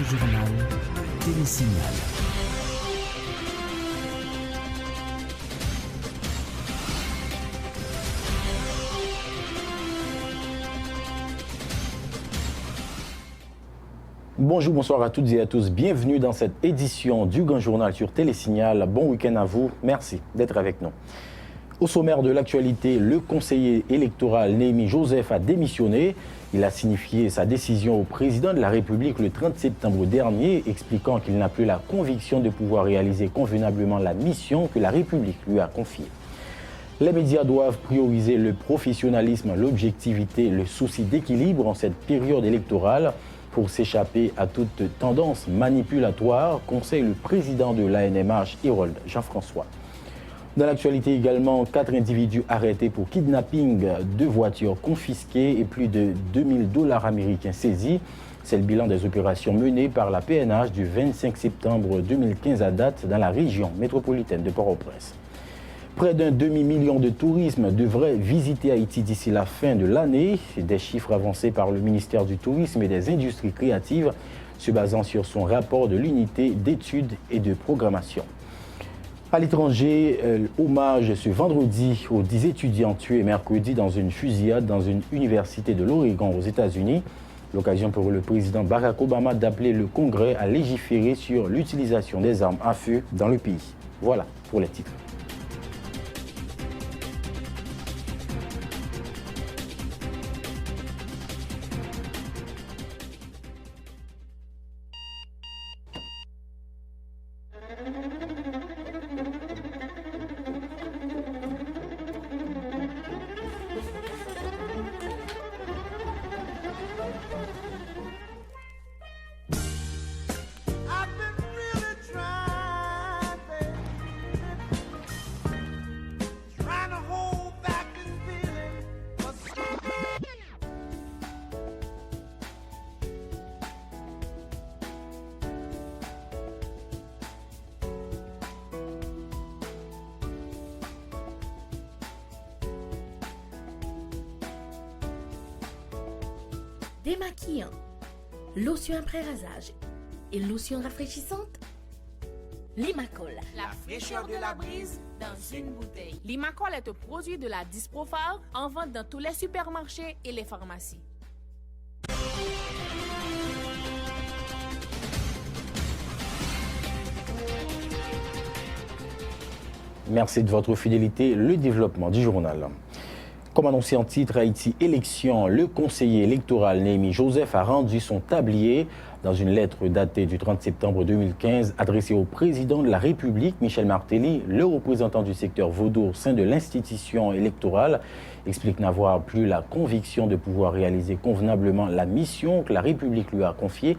journal Télésignal. Bonjour, bonsoir à toutes et à tous. Bienvenue dans cette édition du Grand Journal sur Télésignal. Bon week-end à vous. Merci d'être avec nous. Au sommaire de l'actualité, le conseiller électoral Néhémie Joseph a démissionné. Il a signifié sa décision au président de la République le 30 septembre dernier, expliquant qu'il n'a plus la conviction de pouvoir réaliser convenablement la mission que la République lui a confiée. Les médias doivent prioriser le professionnalisme, l'objectivité, le souci d'équilibre en cette période électorale pour s'échapper à toute tendance manipulatoire, conseille le président de l'ANMH, Hérold Jean-François. Dans l'actualité également, 4 individus arrêtés pour kidnapping, 2 voitures confisquées et plus de $2000 américains saisis. C'est le bilan des opérations menées par la PNH du 25 septembre 2015 à date dans la région métropolitaine de Port-au-Prince. Près d'un demi-million de touristes devraient visiter Haïti d'ici la fin de l'année. Des chiffres avancés par le ministère du Tourisme et des Industries créatives se basant sur son rapport de l'unité d'études et de programmation. À l'étranger, hommage ce vendredi aux 10 étudiants tués mercredi dans une fusillade dans une université de l'Oregon aux États-Unis. L'occasion pour le président Barack Obama d'appeler le Congrès à légiférer sur l'utilisation des armes à feu dans le pays. Voilà pour les titres. Démaquillant, lotion après rasage et lotion rafraîchissante. Limacol. La fraîcheur de la brise dans une bouteille. Limacol est un produit de la Disprophar en vente dans tous les supermarchés et les pharmacies. Merci de votre fidélité. Le développement du journal. Comme annoncé en titre, Haïti élection, le conseiller électoral Néhémie Joseph a rendu son tablier dans une lettre datée du 30 septembre 2015 adressée au président de la République, Michel Martelly. Le représentant du secteur vaudou au sein de l'institution électorale explique n'avoir plus la conviction de pouvoir réaliser convenablement la mission que la République lui a confiée.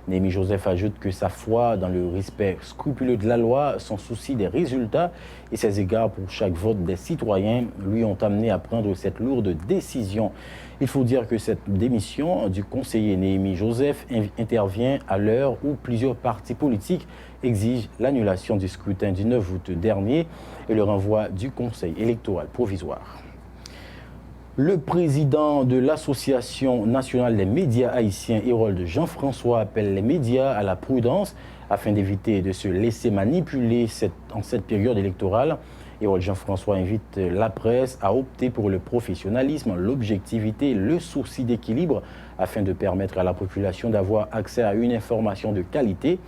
Néhémie Joseph ajoute que sa foi dans le respect scrupuleux de la loi, son souci des résultats et ses égards pour chaque vote des citoyens lui ont amené à prendre cette lourde décision. Il faut dire que cette démission du conseiller Néhémie Joseph intervient à l'heure où plusieurs partis politiques exigent l'annulation du scrutin du 9 août dernier et le renvoi du conseil électoral provisoire. Le président de l'Association nationale des médias haïtiens, Hérold Jean-François, appelle les médias à la prudence afin d'éviter de se laisser manipuler en cette période électorale. Hérold Jean-François invite la presse à opter pour le professionnalisme, l'objectivité, le souci d'équilibre afin de permettre à la population d'avoir accès à une information de qualité.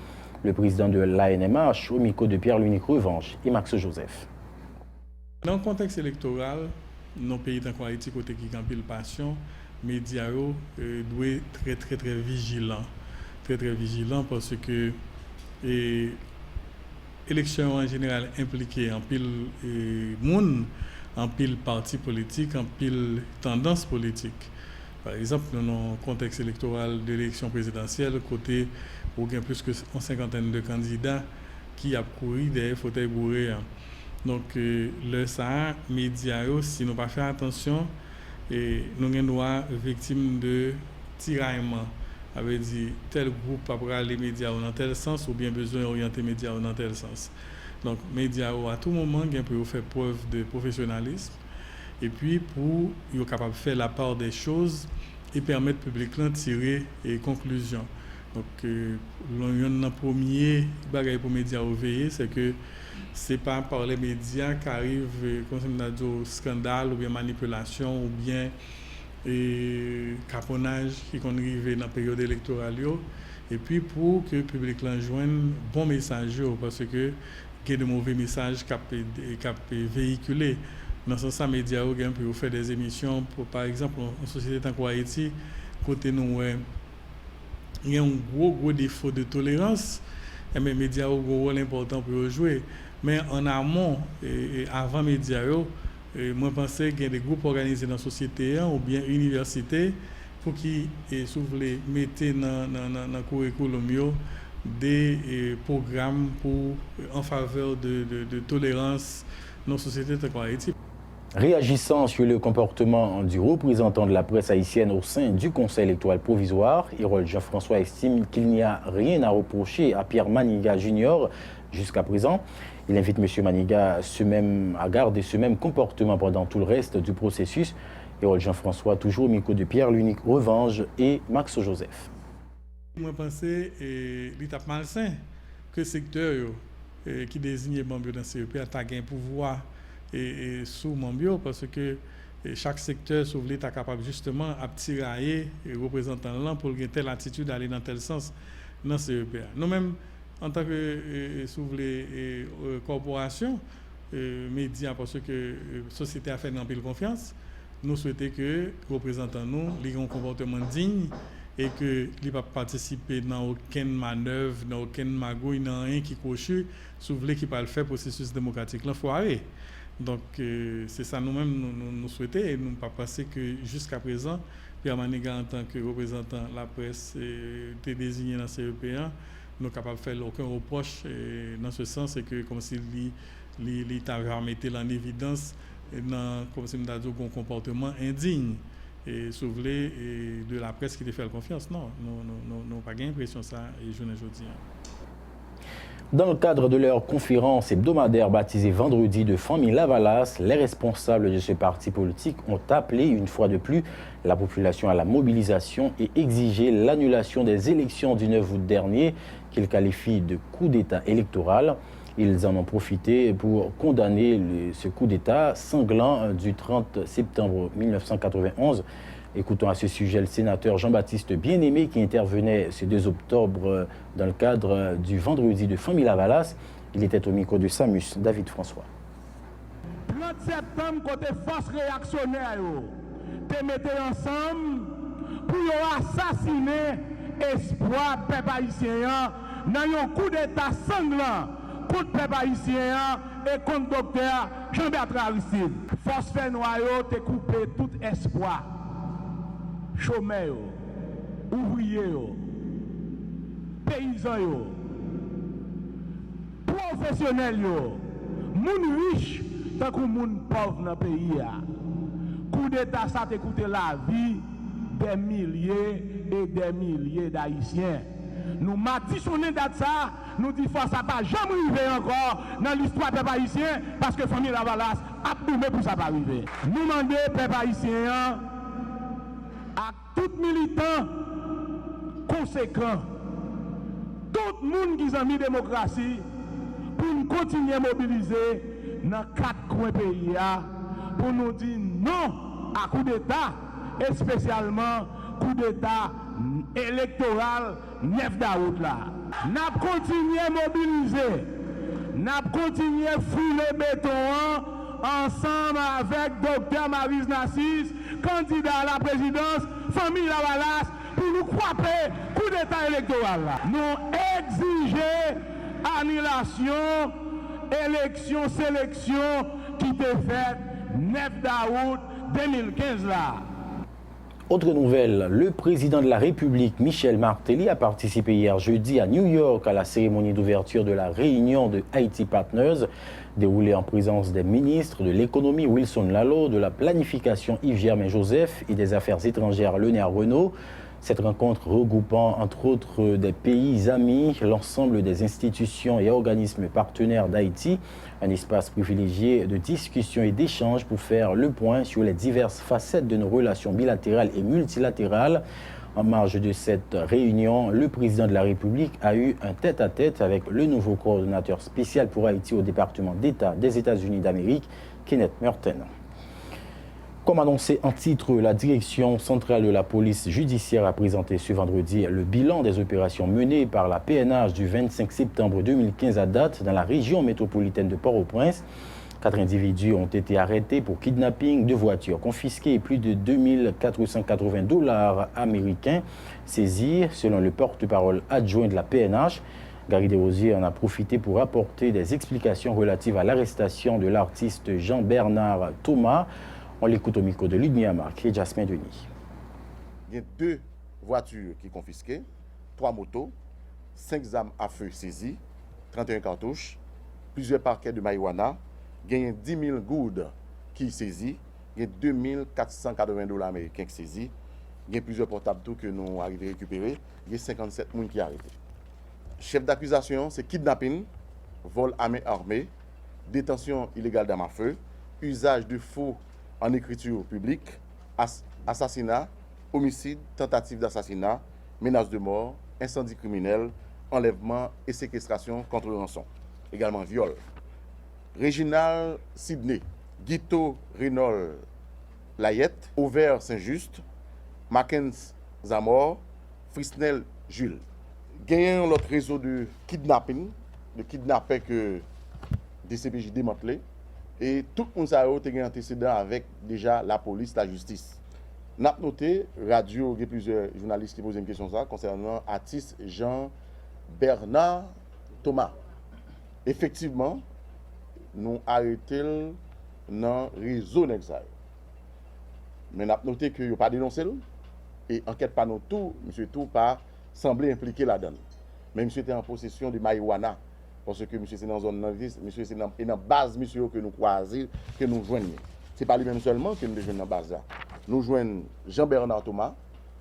Le président de l'ANMH, au micro de Pierre-Lunique Revanche et Max Joseph. Dans le contexte électoral, nos pays dans Haïti côté qui campent passion, médias doivent être très vigilants parce que élection en général impliquée en pile monde, en pile parti politique, en pile tendance politique. Par exemple, dans le contexte électoral de l'élection présidentielle, côté où il y a plus qu'une cinquantaine de candidats qui a couru des fauteuils bourrés. Donc, le ça, médias, si nous ne pas faire attention, nous sommes victimes de tiraillement. Avait dit tel groupe après les médias dans tel sens ou bien besoin d'orienter les médias dans tel sens. Donc, médias à tout moment, ils peuvent faire preuve de professionnalisme et puis pour être capable de faire la part des choses et permettre au public de tirer des conclusions. Donc, le premier bagage pour les médias veiller, c'est que ce n'est pas par les médias qu'arrive au scandale ou bien manipulation ou bien caponnage qui arrive dans la période électorale. Et puis pour que le public joigne bon message, parce que il y a de mauvais messages qui sont véhiculés. Dans ce sens, les médias peuvent faire des émissions, pour, par exemple, en société comme Haïti, côté nous, il y a un gros défaut de tolérance, et les médias ont un rôle important pour jouer. Mais en amont, et avant les médias, moi je pensais qu'il y a des groupes organisés dans la société ou bien universités pour qu'ils mettent dans le curriculum des programmes en faveur de tolérance dans la société de Haïti. Réagissant sur le comportement du représentant de la presse haïtienne au sein du Conseil électoral provisoire, Hérolde Jean-François estime qu'il n'y a rien à reprocher à Pierre Maniga Junior jusqu'à présent. Il invite M. Maniga à garder ce même comportement pendant tout le reste du processus. Hérolde Jean-François, toujours au micro de Pierre Lunique Revange et Max Joseph. Moi, je pense que l'étape malsain que le secteur qui désigne Mambio dans le CEP a un pouvoir sous Mambio parce que chaque secteur sous l'État est capable justement à tirailler les représentants là pour avoir telle attitude d'aller dans tel sens dans le CEP. Nous-mêmes, en tant que sous les corporations, médias, parce que la société a fait une pile confiance, nous souhaitons que les représentants nous aient un comportement digne et que ne pas participer dans aucune manœuvre, dans aucune magouille, dans rien qui coche, sous qui pas le faire processus démocratique là foiré. Donc c'est ça nous-mêmes nous souhaitons et nous pas penser que jusqu'à présent Pierre Maniga en tant que représentant de la presse était désigné dans le CEP1, nous sommes capables de faire aucun reproche dans ce sens et que comme si l'État avait mis en évidence comme si nous avons un comportement indigne et sauver de la presse qui te fait confiance. Non, nous n'avons pas l'impression de ça et je ne dis rien. Dans le cadre de leur conférence hebdomadaire baptisée Vendredi de Famille Lavalas, les responsables de ce parti politique ont appelé une fois de plus la population à la mobilisation et exigé l'annulation des élections du 9 août dernier, qu'ils qualifient de coup d'État électoral. Ils en ont profité pour condamner ce coup d'État sanglant du 30 septembre 1991. Écoutons à ce sujet le sénateur Jean-Baptiste Bien-Aimé qui intervenait ce 2 octobre dans le cadre du Vendredi de Famille Lavalas. Il était au micro de Samus David François. 30 septembre, côté force réactionnaire, te mettez ensemble pour assassiner espoir peuple haïtien dans un coup d'État sanglant contre peuple haïtien et contre docteur Jean-Bertrand Aristide. Force fait noyau te coupé tout espoir. Chômeurs, ouvriers, paysans, professionnels, moun riche, tant que moun pauvre dans le pays. Coup d'État, ça te coûté la vie des milliers et des milliers d'Haïtiens. Nous matissonnons de ça, nous disons que ça ne va jamais arriver encore dans l'histoire des peuples haïtiens parce que famille Lavalas a tourné pour ça pas arriver. Nous demandons aux peuples haïtiens à tout militant conséquent, tout le monde qui a mis la démocratie, pour nous continuer à mobiliser dans 4 coins pays, pour nous dire non à coup d'État, et spécialement coup d'État électoral 9 août là. Nous continuons à mobiliser, nous continuons à fouler béton ensemble avec Dr Maryse Nassis, candidat à la présidence, famille Lavalas, pour nous frapper coup d'État électoral. Nous exigeons annulation, élection, sélection qui était faite 9 août 2015 là. Autre nouvelle, le président de la République, Michel Martelly, a participé hier jeudi à New York à la cérémonie d'ouverture de la réunion de Haiti Partners, déroulée en présence des ministres de l'économie Wilson Lalo, de la planification Yves Germain-Joseph et des affaires étrangères Léonard Renault. Cette rencontre regroupant entre autres des pays amis, l'ensemble des institutions et organismes partenaires d'Haïti, un espace privilégié de discussion et d'échange pour faire le point sur les diverses facettes de nos relations bilatérales et multilatérales. En marge de cette réunion, le président de la République a eu un tête-à-tête avec le nouveau coordonnateur spécial pour Haïti au département d'État des États-Unis d'Amérique, Kenneth Merten. Comme annoncé en titre, la direction centrale de la police judiciaire a présenté ce vendredi le bilan des opérations menées par la PNH du 25 septembre 2015 à date dans la région métropolitaine de Port-au-Prince. 4 individus ont été arrêtés pour kidnapping, 2 voitures confisquées et plus de 2480 $ américains saisis, selon le porte-parole adjoint de la PNH. Gary Desrosiers en a profité pour apporter des explications relatives à l'arrestation de l'artiste Jean-Bernard Thomas. On l'écoute au micro de Ludmilla Marc et Jasmin Denis. Il y a 2 voitures qui sont confisquées, 3 motos, 5 armes à feu saisies, 31 cartouches, plusieurs paquets de marijuana, il y a 10 000 gouttes qui sont saisis, il y a 2 480 $ américains qui sont saisis, il y a plusieurs portables que nous avons arrivé à récupérer, il y a 57 personnes qui sont arrêtés. Chef d'accusation, c'est kidnapping, vol à main armée, détention illégale d'armes à feu, usage de faux en écriture publique, assassinat, homicide, tentative d'assassinat, menace de mort, incendie criminel, enlèvement et séquestration contre rançon. Également viol. Réginald Sidney, Guito Renol Layette, Auvert Saint-Just, Mackenzie Zamor, Frisnel Jules. Gagnant l'autre réseau de kidnapping, de kidnappés que DCPJ démantelé. Et tout le monde a eu un antécédent avec déjà la police, la justice. Nous avons noté, radio, il y a plusieurs journalistes qui posent une question concernant l'artiste Jean-Bernard Thomas. Effectivement, nous arrêtons dans le réseau Nexaï. Mais nous avons noté qu'il n'y a pas dénoncé. Et enquête pas nous tout, M. Tout pas semblé impliqué là-dedans. Mais M. était en possession de marijuana. Parce que M. c'est dans une zone M. c'est dans la base monsieur que nous croisons, que nous joignons. Ce n'est pas lui-même seulement que nous joignons dans la base là. Nous joignons Jean-Bernard Thomas,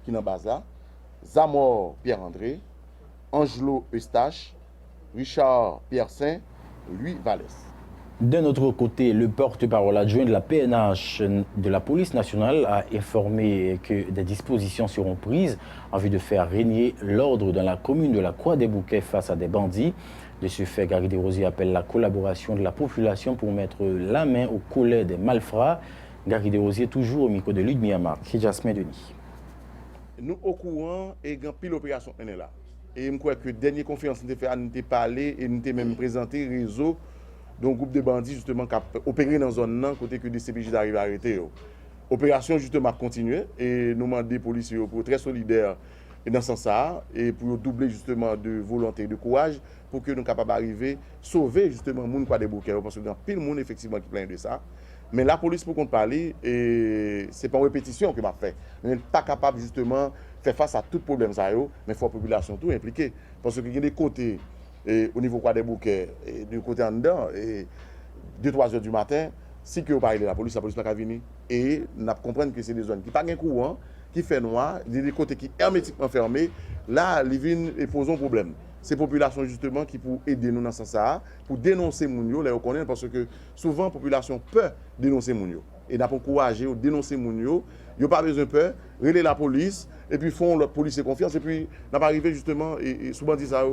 qui est dans la base là, Zamor Pierre-André, Angelo Eustache, Richard Pierre-Saint, Louis Vallès. D'un autre côté, le porte-parole adjoint de la PNH de la police nationale a informé que des dispositions seront prises en vue de faire régner l'ordre dans la commune de la Croix-des-Bouquets face à des bandits. De ce fait, Gary Desrosiers appelle la collaboration de la population pour mettre la main au collet des malfrats. Gary Desrosiers, toujours au micro de Ludmilla Marc et Jasmin Denis. Nous au courant et grand pile opération est là. Et je crois que dernière conférence nous avons fait, nous avons parlé et nous avons même présenté réseau d'un groupe de bandits justement qui a opéré dans la zone côté que des CPJ arrivent à arrêter. Opération justement continuer et nous demandons des policiers pour être très solidaires dans ce sens et pour doubler justement de volonté et de courage pour que nous soyons capables d'arriver sauver justement les gens des bouquets parce que dans pile monde effectivement qui plaint de ça. Mais la police pour qu'on parle et c'est pas une répétition que m'a fait. On n'est pas capable justement faire face à tout problème ça mais il faut la population tout impliquée parce qu'il y a des côtés et au niveau des bouquets et du côté en dedans et 2-3 heures du matin si que vous parlez de la police pas qu'à venir et nous comprenons que c'est des zones qui pas gain courant qui fait noir des côtés qui hermétiquement fermés là les vignes et posent un problème. Ces populations justement qui pour aider nous dans ce sens pour dénoncer moun yo les reconnaître parce que souvent population peut dénoncer moun yo et n'a pas encourager ou dénoncer moun yo pas besoin peur relayer la police et puis font l'autre police confiance et puis n'a pas arrivé justement et souvent dit ça.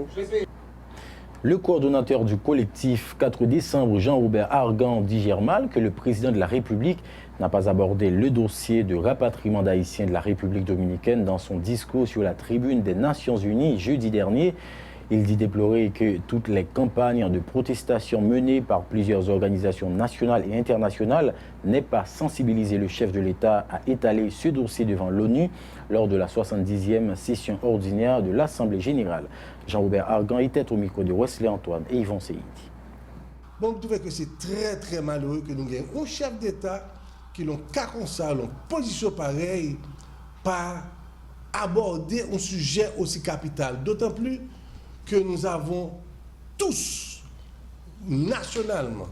Le coordonnateur du collectif 4 décembre, Jean-Robert Argan, dit Germal que le président de la République n'a pas abordé le dossier de rapatriement d'Haïtiens de la République dominicaine dans son discours sur la tribune des Nations Unies jeudi dernier. Il dit déplorer que toutes les campagnes de protestation menées par plusieurs organisations nationales et internationales n'aient pas sensibilisé le chef de l'État à étaler ce dossier devant l'ONU lors de la 70e session ordinaire de l'Assemblée générale. Jean-Robert Argan était au micro de Wesley Antoine et Yvon Seyidi. Donc, je trouve que c'est très très malheureux que nous ayons un chef d'État qui l'ont cas comme ça, l'ont position pareille, pas aborder un sujet aussi capital. D'autant plus que nous avons tous, nationalement,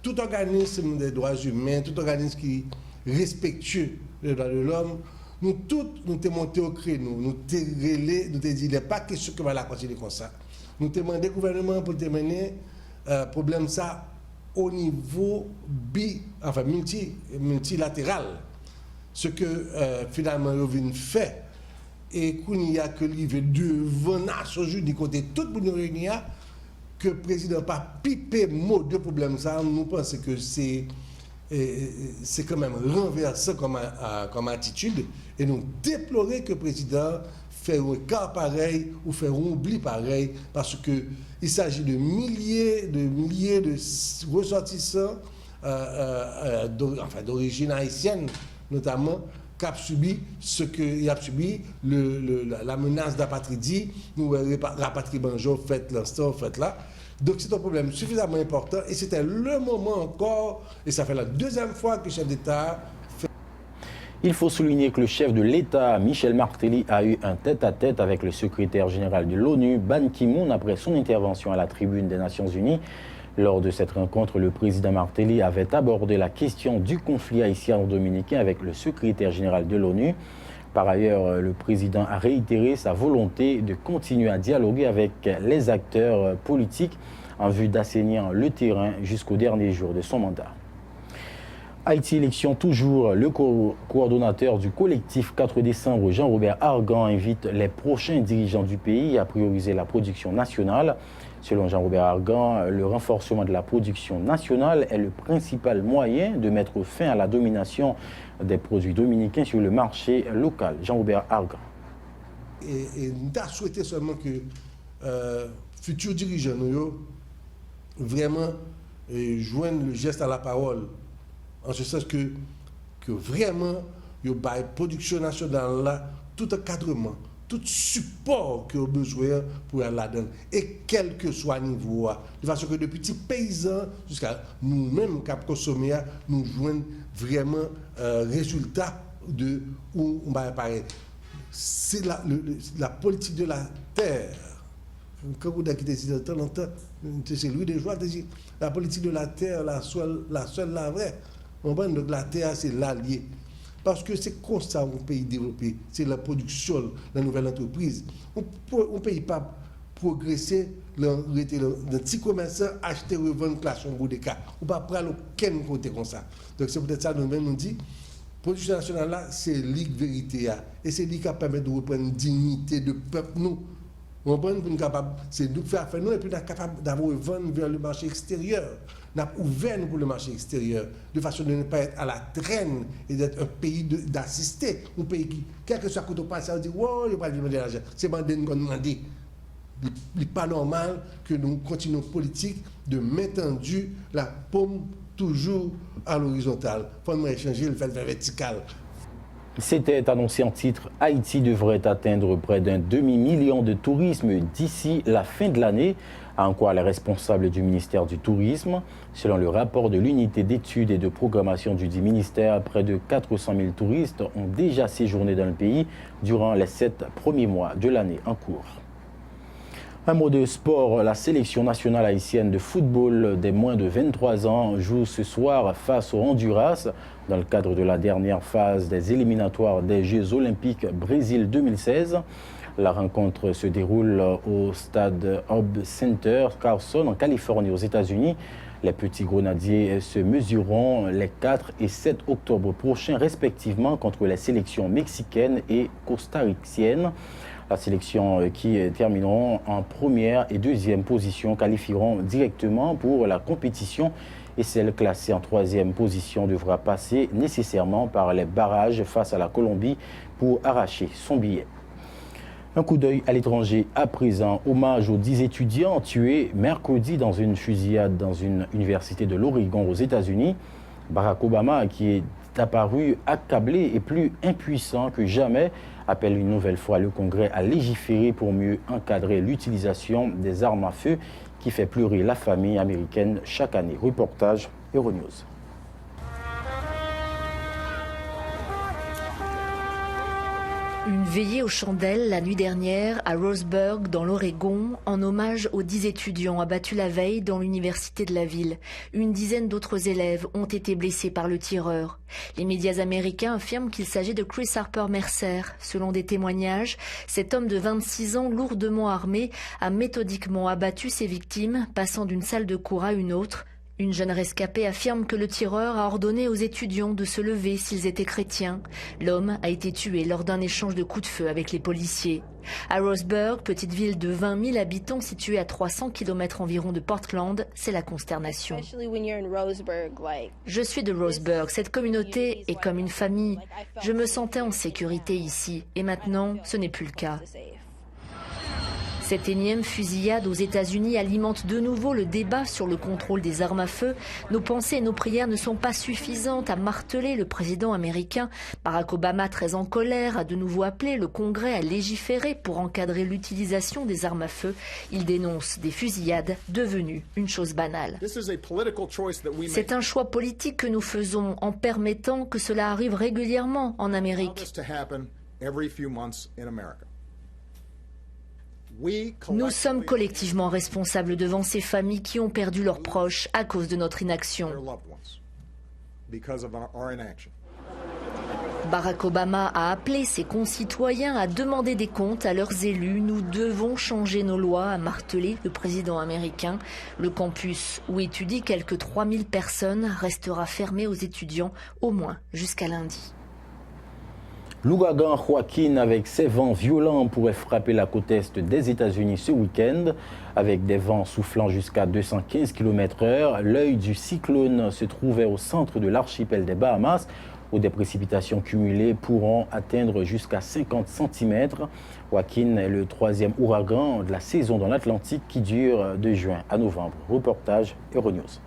tout organisme des droits humains, tout organisme qui est respectueux des droits de l'homme, nous tous, nous sommes montés au créneau, nous sommes relais, nous sommes dit, il n'est pas question que va la continuer comme ça. Nous avons demandé au gouvernement pour mener problème ça au niveau multilatéral. Ce que finalement, nous avons fait et qu'il y a que livre devant Nations Unies côté tout le monde réuni que le président pas pipé mot de problème ça, nous pensons que c'est quand même renversant comme attitude et nous déplorer que le président fait un cas pareil ou fait un oubli pareil parce que il s'agit de milliers de ressortissants d'origine haïtienne notamment qui a subi ce qu'il a subi la menace d'apatridie nous rapatriement fait l'instant fait là. Donc c'est un problème suffisamment important et c'était le moment encore, et ça fait la deuxième fois que le chef d'État fait... Il faut souligner que le chef de l'État, Michel Martelly, a eu un tête-à-tête avec le secrétaire général de l'ONU, Ban Ki-moon, après son intervention à la tribune des Nations Unies. Lors de cette rencontre, le président Martelly avait abordé la question du conflit haïtien-dominicain avec le secrétaire général de l'ONU. Par ailleurs, le président a réitéré sa volonté de continuer à dialoguer avec les acteurs politiques en vue d'assainir le terrain jusqu'au dernier jour de son mandat. Haïti Élection toujours, le coordonnateur du collectif 4 décembre, Jean-Robert Argan, invite les prochains dirigeants du pays à prioriser la production nationale. Selon Jean-Robert Argan, le renforcement de la production nationale est le principal moyen de mettre fin à la domination des produits dominicains sur le marché local. Jean-Robert Argan. Et nous avons souhaité seulement que futurs dirigeants vraiment joignent le geste à la parole. En ce sens que vraiment, il y a une production nationale là, tout encadrement, tout support que vous avez besoin pour aller là-dedans. Et quel que soit le niveau, de façon que de petits paysans jusqu'à nous-mêmes qui consommer, nous joignent vraiment résultat de où on va apparaître. C'est la politique de la terre. Quand vous avez quitté de longtemps, c'est lui de joie, la politique de la terre, la seule, la vraie. Donc la terre, c'est l'allié. Parce que c'est comme ça un pays développé, c'est la production, la nouvelle entreprise. On ne peut pas progresser, le petit commerçant, acheter, revendre, classe en bout de cas. On ne peut pas prendre aucun côté comme ça. Donc c'est peut-être ça nous-mêmes nous dit, production nationale là, c'est l'IC vérité. Et c'est l'IC qui permet de reprendre une dignité de peuple nous. On c'est nous faire nous et puis on est capable d'avoir vendre vers le marché extérieur. On a ouvert pour le marché extérieur de façon de ne pas être à la traîne et d'être un pays d'assister. Un pays qui, quel que soit quand on passe, on dit oh, il n'y a pas de demander l'argent. C'est mandé qu'on demande. Il n'est pas normal que nous continuons politique de maintenir la paume toujours à l'horizontale. Il faut échanger le fait vertical. C'était annoncé en titre, Haïti devrait atteindre près d'un demi-million de tourisme d'ici la fin de l'année, en quoi les responsables du ministère du Tourisme. Selon le rapport de l'unité d'études et de programmation du dit ministère, près de 400 000 touristes ont déjà séjourné dans le pays durant les 7 premiers mois de l'année en cours. Un mot de sport, la sélection nationale haïtienne de football des moins de 23 ans joue ce soir face au Honduras dans le cadre de la dernière phase des éliminatoires des Jeux Olympiques Brésil 2016. La rencontre se déroule au stade Hobbs Center, Carson, en Californie, aux États-Unis. Les petits grenadiers se mesureront les 4 et 7 octobre prochains, respectivement, contre les sélections mexicaines et costariciennes. La sélection qui termineront en première et deuxième position qualifieront directement pour la compétition et celle classée en troisième position devra passer nécessairement par les barrages face à la Colombie pour arracher son billet. Un coup d'œil à l'étranger à présent. Hommage aux 10 étudiants tués mercredi dans une fusillade dans une université de l'Oregon aux États-Unis. Barack Obama, qui est apparu accablé et plus impuissant que jamais, appelle une nouvelle fois le Congrès à légiférer pour mieux encadrer l'utilisation des armes à feu qui fait pleurer la famille américaine chaque année. Reportage Euronews. Une veillée aux chandelles la nuit dernière à Roseburg, dans l'Oregon, en hommage aux 10 étudiants abattus la veille dans l'université de la ville. Une dizaine d'autres élèves ont été blessés par le tireur. Les médias américains affirment qu'il s'agit de Chris Harper Mercer. Selon des témoignages, cet homme de 26 ans, lourdement armé, a méthodiquement abattu ses victimes, passant d'une salle de cours à une autre. Une jeune rescapée affirme que le tireur a ordonné aux étudiants de se lever s'ils étaient chrétiens. L'homme a été tué lors d'un échange de coups de feu avec les policiers. À Roseburg, petite ville de 20 000 habitants située à 300 km environ de Portland, c'est la consternation. Je suis de Roseburg, cette communauté est comme une famille. Je me sentais en sécurité ici et maintenant ce n'est plus le cas. Cette énième fusillade aux États-Unis alimente de nouveau le débat sur le contrôle des armes à feu. Nos pensées et nos prières ne sont pas suffisantes, a martelé le président américain. Barack Obama, très en colère, a de nouveau appelé le Congrès à légiférer pour encadrer l'utilisation des armes à feu. Il dénonce des fusillades devenues une chose banale. C'est un choix politique que nous faisons en permettant que cela arrive régulièrement en Amérique. Nous sommes collectivement responsables devant ces familles qui ont perdu leurs proches à cause de notre inaction. Barack Obama a appelé ses concitoyens à demander des comptes à leurs élus. Nous devons changer nos lois, a martelé le président américain. Le campus où étudient quelques 3000 personnes restera fermé aux étudiants au moins jusqu'à lundi. L'ouragan Joaquin, avec ses vents violents, pourrait frapper la côte est des États-Unis ce week-end. Avec des vents soufflant jusqu'à 215 km/h, l'œil du cyclone se trouvait au centre de l'archipel des Bahamas, où des précipitations cumulées pourront atteindre jusqu'à 50 cm. Joaquin est le troisième ouragan de la saison dans l'Atlantique qui dure de juin à novembre. Reportage Euronews.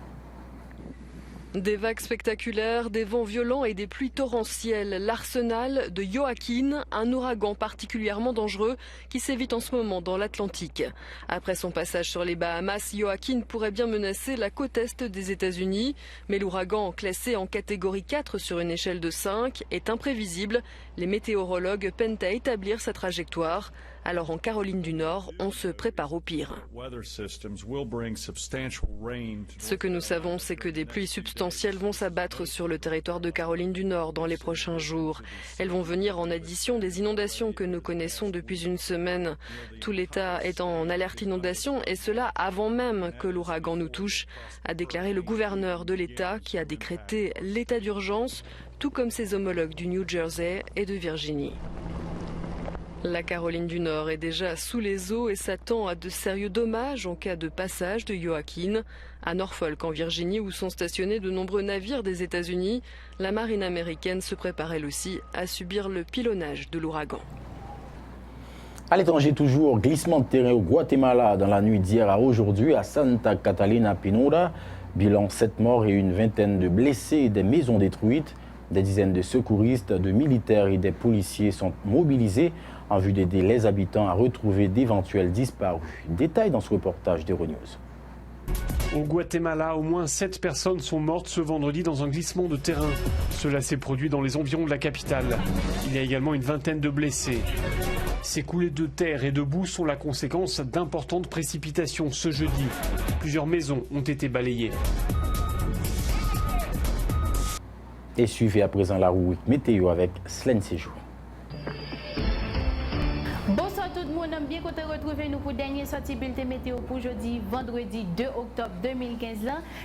Des vagues spectaculaires, des vents violents et des pluies torrentielles. L'arsenal de Joaquin, un ouragan particulièrement dangereux qui sévit en ce moment dans l'Atlantique. Après son passage sur les Bahamas, Joaquin pourrait bien menacer la côte est des États-Unis. Mais l'ouragan, classé en catégorie 4 sur une échelle de 5, est imprévisible. Les météorologues peinent à établir sa trajectoire. Alors en Caroline du Nord, on se prépare au pire. Ce que nous savons, c'est que des pluies substantielles vont s'abattre sur le territoire de Caroline du Nord dans les prochains jours. Elles vont venir en addition des inondations que nous connaissons depuis une semaine. Tout l'État est en alerte inondation et cela avant même que l'ouragan nous touche, a déclaré le gouverneur de l'État qui a décrété l'état d'urgence, tout comme ses homologues du New Jersey et de Virginie. La Caroline du Nord est déjà sous les eaux et s'attend à de sérieux dommages en cas de passage de Joaquin. À Norfolk, en Virginie, où sont stationnés de nombreux navires des États-Unis, la marine américaine se prépare elle aussi à subir le pilonnage de l'ouragan. À l'étranger toujours, glissement de terrain au Guatemala dans la nuit d'hier à aujourd'hui à Santa Catalina Pinura. Bilan 7 morts et une vingtaine de blessés et des maisons détruites. Des dizaines de secouristes, de militaires et des policiers sont mobilisés en vue d'aider les habitants à retrouver d'éventuels disparus. Détail dans ce reportage d'Euronews. Au Guatemala, au moins 7 personnes sont mortes ce vendredi dans un glissement de terrain. Cela s'est produit dans les environs de la capitale. Il y a également une vingtaine de blessés. Ces coulées de terre et de boue sont la conséquence d'importantes précipitations ce jeudi. Plusieurs maisons ont été balayées. Et suivez à présent la rubrique météo avec Slen Séjour. Bonsoir tout le monde, bien content de retrouver nous pour la dernière sortie bulletin météo pour jeudi, vendredi 2 octobre 2015.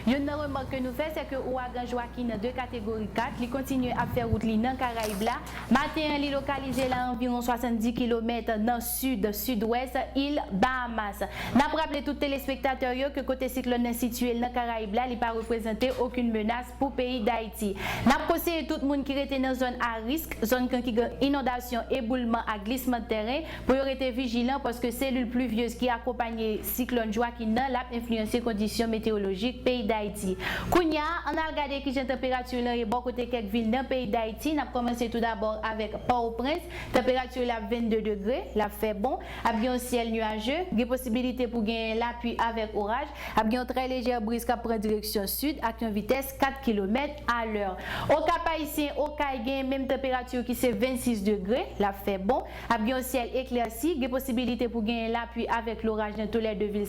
Une remarque que nous faisons, c'est que l'ouragan Joaquin de catégorie 4, il continue à faire route dans Caraïbes. Matin, il est localisé à environ 70 km dans le sud-sud-ouest, île Bahamas. Nous avons rappelé tous les téléspectateurs que côté cyclone situé dans Caraïbes, il n'a pas représenté aucune menace pour le pays d'Haïti. Nous avons conseillé tout le monde qui était dans une zone à risque, zone qui a inondation, éboulement à glissement de terrain, pour être vigilant parce que cellules pluvieuses qui accompagnent cyclone Joaquin l'a influencé les conditions météorologiques pays d'Haïti. Kounia, on a regardé qui j'ai température là et bon côté quelques villes dans le pays d'Haïti. On a commencé tout d'abord avec Port-au-Prince, température là 22 degrés, là fait bon, a bien un ciel nuageux, des possibilités pour gagner la pluie avec orage, a bien très légère brise qui prend direction sud avec une vitesse 4 km à l'heure. Au Cap Haïtien, au Caïguen, même température qui c'est 26 degrés, là fait bon, a bien un ciel éclairci, des possibilité pour gagner l'appui avec l'orage dans tous les deux villes.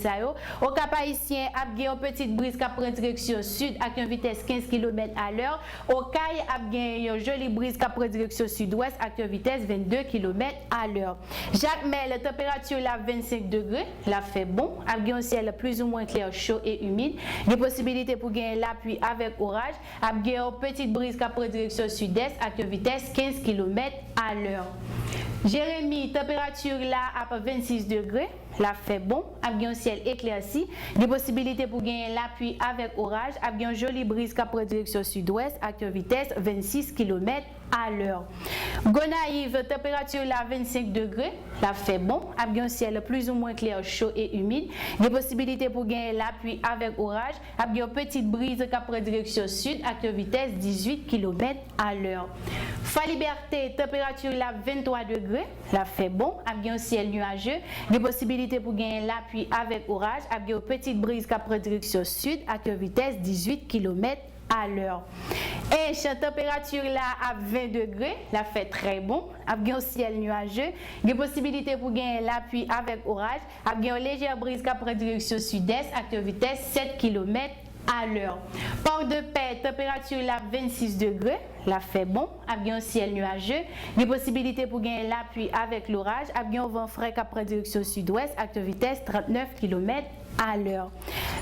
Au Cap Haïtien, a gagné une petite brise qui prend direction sud avec une vitesse 15 km à l'heure. Au Caille, a gagné une jolie brise qui prend direction sud-ouest avec une vitesse 22 km à l'heure. Jacmel, la température là 25 degrés, là fait bon, a gagné un ciel plus ou moins clair, chaud et humide. Des possibilités pour gagner l'appui avec orage, a gagné une petite brise qui prend direction sud-est avec une vitesse 15 km à l'heure. Jérémy, température là à 26 degrés, là fait bon, avec un ciel éclairci, des possibilités pour gagner l'appui avec orage, avec une jolie brise qui prend direction sud-ouest avec une vitesse 26 km à l'heure. Gonaïve, température là 25 degrés, là fait bon, avec un ciel plus ou moins clair, chaud et humide, des possibilités pour gagner l'appui avec orage, avec une petite brise qui prend direction sud avec une vitesse 18 km à l'heure. Fa-Liberté, température là 23 degrés, là fait bon, avec un ciel nuageux, des possibilités pour gagner l'appui avec orage, avec une petite brise qui prend direction sud avec une vitesse 18 km à l'heure. Et la température là à 20 degrés, là fait très bon, avec un ciel nuageux, des possibilités pour gagner l'appui avec orage, avec une légère brise qui prend direction sud-est avec une vitesse 7 km à l'heure. Port-de-Paix, température là 26 degrés, là fait bon, avec un ciel nuageux, des possibilités pour gagner l'appui avec l'orage, avec un vent frais qui prend direction sud-ouest avec une vitesse 39 km à l'heure.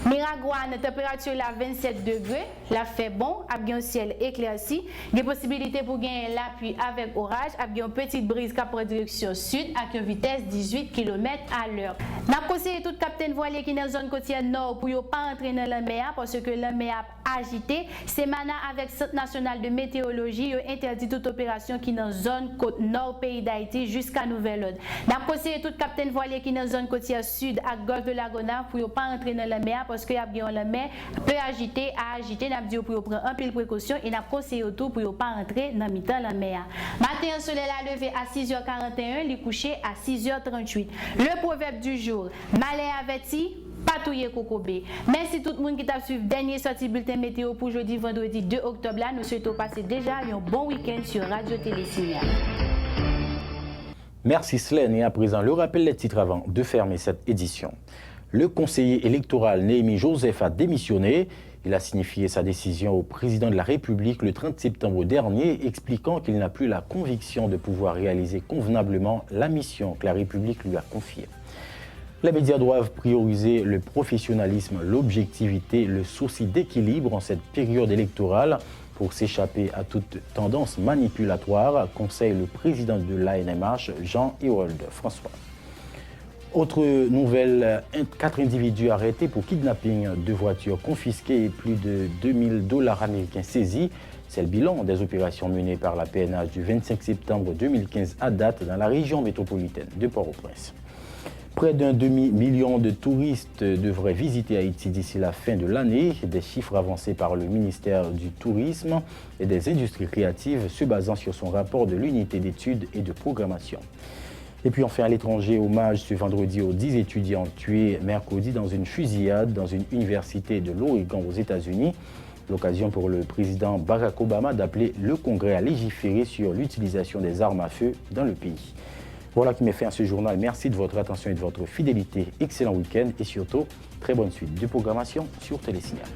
Miragouane, température là 27 degrés, là fait bon, avec un ciel éclairci, des possibilités pour gagner l'appui avec orage, avec une petite brise qui prend direction sud avec une vitesse 18 km à l'heure. N'a conseillé tout capitaine voilier qui est dans la zone côtière nord pour ne pas entrer dans la mer parce que la mer agité. C'est maintenant avec Centre national de météorologie interdit toute opération qui est dans la zone côte nord pays d'Haïti jusqu'à nouvel ordre. N'a conseillé tout capitaine voilier qui est dans la zone côtière sud à Golfe de Lagona pour ne pas entrer dans la mer parce que la mer peut agiter, n'a dit pour prendre un peu de précaution et n'a conseillé autour pour ne pas entrer dans la mer. Matin, le soleil a levé à 6h41, il couché à 6h38. Le proverbe du jour, malin averti, patouiller Kokobé. Merci tout le monde qui t'a suivi dernier sorti bulletin météo pour jeudi vendredi 2 octobre là. Nous souhaitons passer déjà un bon week-end sur Radio Télésignal. Merci Slen et à présent le rappel des titres avant de fermer cette édition. Le conseiller électoral Néhémie Joseph a démissionné. Il a signifié sa décision au président de la République le 30 septembre dernier, expliquant qu'il n'a plus la conviction de pouvoir réaliser convenablement la mission que la République lui a confiée. Les médias doivent prioriser le professionnalisme, l'objectivité, le souci d'équilibre en cette période électorale pour s'échapper à toute tendance manipulatoire, conseille le président de l'ANMH, Jean-Hérold François. Autre nouvelle, 4 individus arrêtés pour kidnapping, 2 voitures confisquées et plus de $2000 américains saisis. C'est le bilan des opérations menées par la PNH du 25 septembre 2015 à date dans la région métropolitaine de Port-au-Prince. Près d'un demi-million de touristes devraient visiter Haïti d'ici la fin de l'année. Des chiffres avancés par le ministère du Tourisme et des Industries créatives se basant sur son rapport de l'unité d'études et de programmation. Et puis enfin à l'étranger, hommage ce vendredi aux 10 étudiants tués mercredi dans une fusillade dans une université de l'Oregon aux États-Unis. L'occasion pour le président Barack Obama d'appeler le Congrès à légiférer sur l'utilisation des armes à feu dans le pays. Voilà qui met fin à ce journal. Merci de votre attention et de votre fidélité. Excellent week-end et surtout, très bonne suite de programmation sur Télésignal.